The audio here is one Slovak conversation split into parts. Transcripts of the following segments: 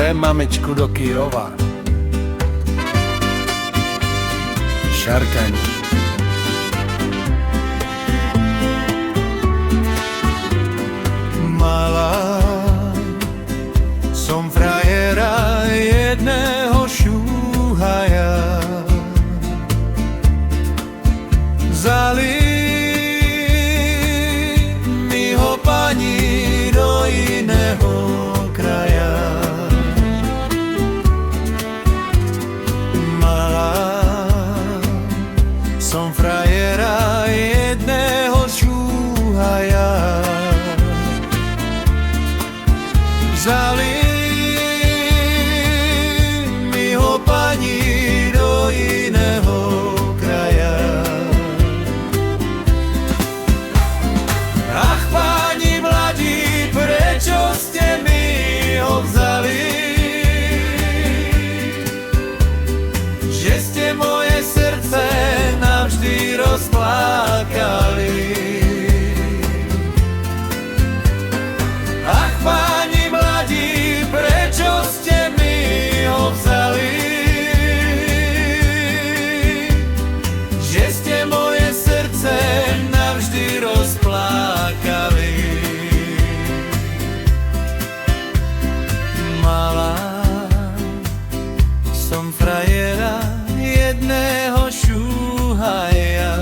chce mamičku do Kyjova. Šarkaň. Malá, som frajera jedného šúhaja. Vzali mi ho pani do iného kraja. Malá, som frajera jedného šúhaja. Vzali mi ho pani do iného kraja. Ach, páni mladí, prečo ste mi ho vzali? Že ste moje srdce navždy rozplakali. Ach, páni mladí, prečo ste mi ho vzali? Že ste moje srdce navždy rozplakali. Malá, som frajera jedného šúhaja.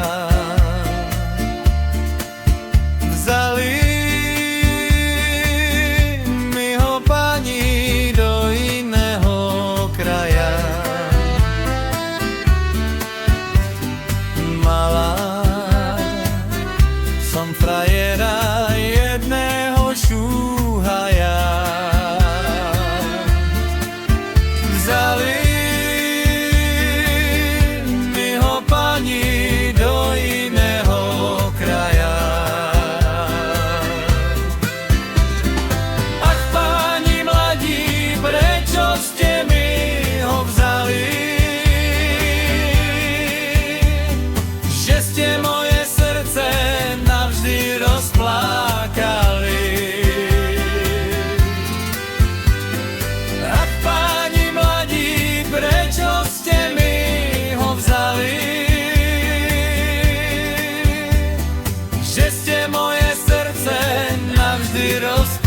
Vzali mi ho pani do iného kraja. Malá, som frajera jedného šúhaja. Vzali mi ho pani do iného kraja. Ach, páni mladí, prečo ste mi ho vzali? Že ste moje srdce navždy rozplakali. Ach, páni mladí, prečo ste mi ho vzali? Že ste moje srdce navždy rozplakali.